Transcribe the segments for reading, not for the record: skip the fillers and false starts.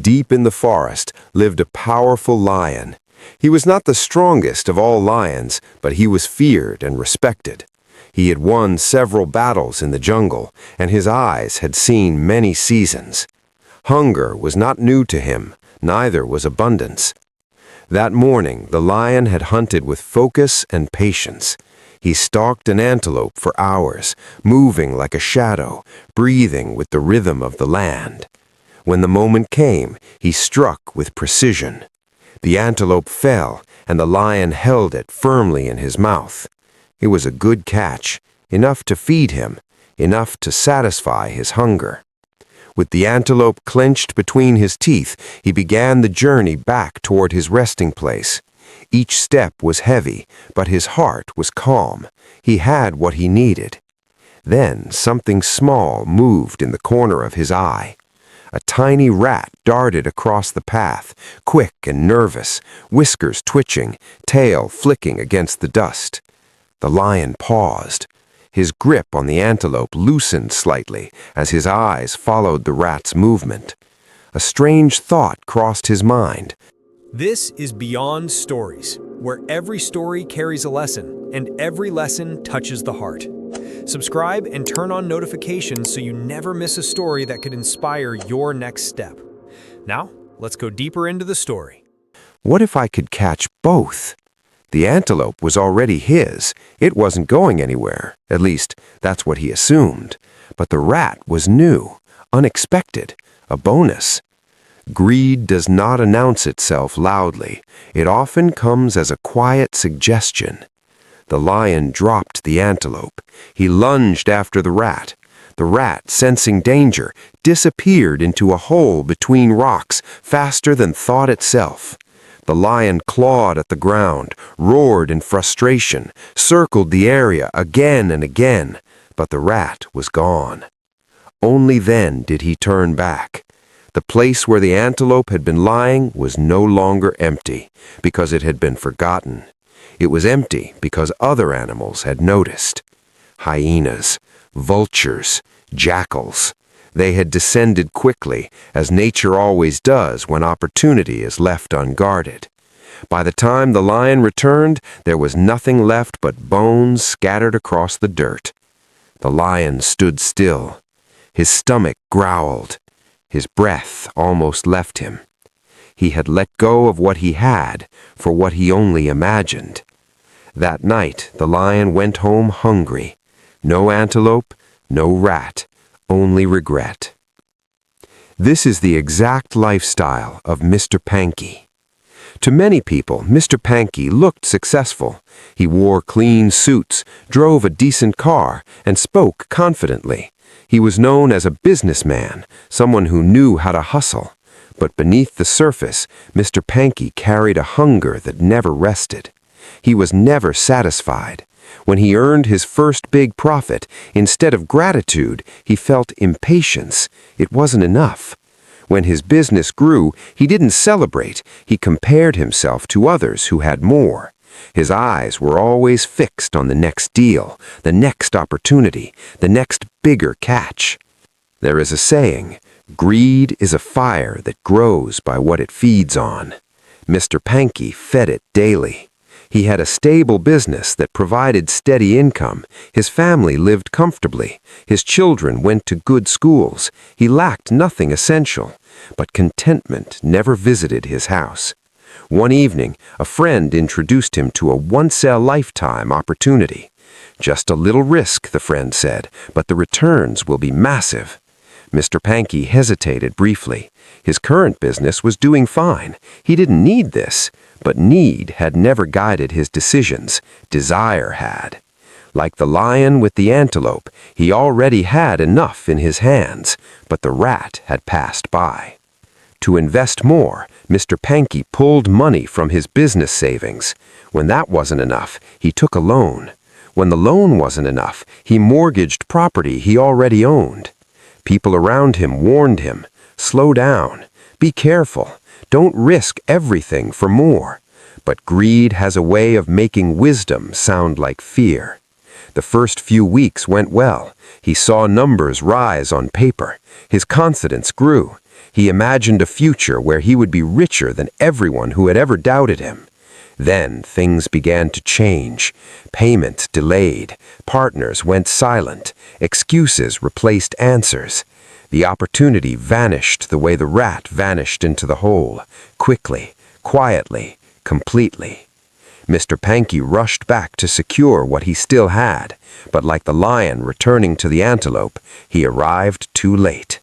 Deep in the forest lived a powerful lion. He was not the strongest of all lions, but he was feared and respected. He had won several battles in the jungle, and his eyes had seen many seasons. Hunger was not new to him, neither was abundance. That morning, the lion had hunted with focus and patience. He stalked an antelope for hours, moving like a shadow, breathing with the rhythm of the land. When the moment came, he struck with precision. The antelope fell, and the lion held it firmly in his mouth. It was a good catch, enough to feed him, enough to satisfy his hunger. With the antelope clenched between his teeth, he began the journey back toward his resting place. Each step was heavy, but his heart was calm. He had what he needed. Then something small moved in the corner of his eye. A tiny rat darted across the path, quick and nervous, whiskers twitching, tail flicking against the dust. The lion paused. His grip on the antelope loosened slightly as his eyes followed the rat's movement. A strange thought crossed his mind. This is Beyond Stories, where every story carries a lesson, and every lesson touches the heart. Subscribe and turn on notifications so you never miss a story that could inspire your next step. Now, let's go deeper into the story. What if I could catch both? The antelope was already his. It wasn't going anywhere. At least, that's what he assumed. But the rat was new, unexpected, a bonus. Greed does not announce itself loudly. It often comes as a quiet suggestion. The lion dropped the antelope. He lunged after the rat. The rat, sensing danger, disappeared into a hole between rocks faster than thought itself. The lion clawed at the ground, roared in frustration, circled the area again and again, but the rat was gone. Only then did he turn back. The place where the antelope had been lying was no longer empty, because it had been forgotten. It was empty because other animals had noticed. Hyenas, vultures, jackals. They had descended quickly, as nature always does when opportunity is left unguarded. By the time the lion returned, there was nothing left but bones scattered across the dirt. The lion stood still. His stomach growled. His breath almost left him. He had let go of what he had for what he only imagined. That night, the lion went home hungry. No antelope, no rat, only regret. This is the exact lifestyle of Mr. Panky. To many people, Mr. Panky looked successful. He wore clean suits, drove a decent car, and spoke confidently. He was known as a businessman, someone who knew how to hustle. But beneath the surface, Mr. Panky carried a hunger that never rested. He was never satisfied. When he earned his first big profit, instead of gratitude, he felt impatience. It wasn't enough. When his business grew, he didn't celebrate. He compared himself to others who had more. His eyes were always fixed on the next deal, the next opportunity, the next bigger catch. There is a saying, greed is a fire that grows by what it feeds on. Mr. Panky fed it daily. He had a stable business that provided steady income. His family lived comfortably. His children went to good schools. He lacked nothing essential, but contentment never visited his house. One evening, a friend introduced him to a once-in-a-lifetime opportunity. Just a little risk, the friend said, but the returns will be massive. Mr. Panky hesitated briefly. His current business was doing fine. He didn't need this, but need had never guided his decisions. Desire had. Like the lion with the antelope, he already had enough in his hands, but the rat had passed by. To invest more, Mr. Panky pulled money from his business savings. When that wasn't enough, he took a loan. When the loan wasn't enough, he mortgaged property he already owned. People around him warned him, slow down, be careful, don't risk everything for more. But greed has a way of making wisdom sound like fear. The first few weeks went well. He saw numbers rise on paper. His confidence grew. He imagined a future where he would be richer than everyone who had ever doubted him. Then things began to change. Payment delayed, partners went silent, excuses replaced answers. The opportunity vanished the way the rat vanished into the hole, quickly, quietly, completely. Mr. Panky rushed back to secure what he still had, but like the lion returning to the antelope, he arrived too late.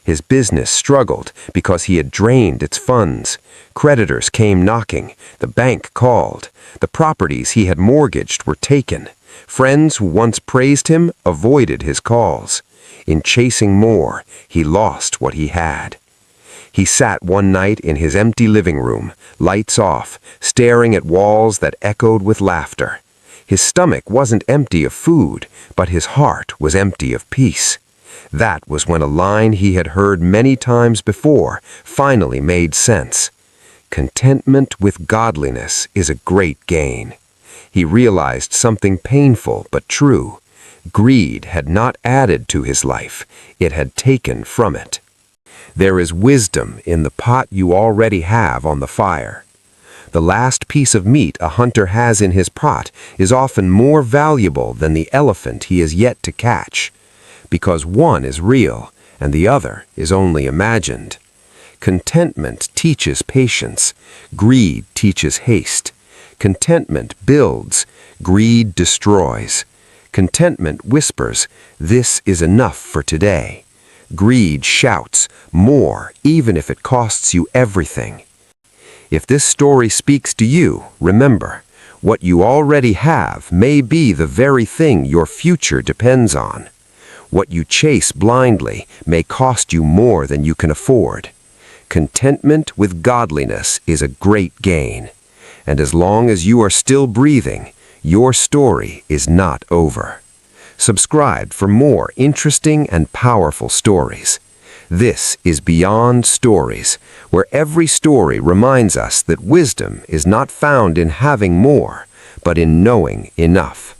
His business struggled because he had drained its funds. Creditors came knocking, the bank called. The properties he had mortgaged were taken. Friends who once praised him avoided his calls. In chasing more, he lost what he had. He sat one night in his empty living room, lights off, staring at walls that echoed with laughter. His stomach wasn't empty of food, but his heart was empty of peace. That was when a line he had heard many times before finally made sense. Contentment with godliness is a great gain. He realized something painful but true. Greed had not added to his life, it had taken from it. There is wisdom in the pot you already have on the fire. The last piece of meat a hunter has in his pot is often more valuable than the elephant he is yet to catch, because one is real and the other is only imagined. Contentment teaches patience, greed teaches haste. Contentment builds, greed destroys. Contentment whispers, "This is enough for today." Greed shouts, "More, even if it costs you everything." If this story speaks to you, remember, what you already have may be the very thing your future depends on. What you chase blindly may cost you more than you can afford. Contentment with godliness is a great gain. And as long as you are still breathing, your story is not over. Subscribe for more interesting and powerful stories. This is Beyond Stories, where every story reminds us that wisdom is not found in having more, but in knowing enough.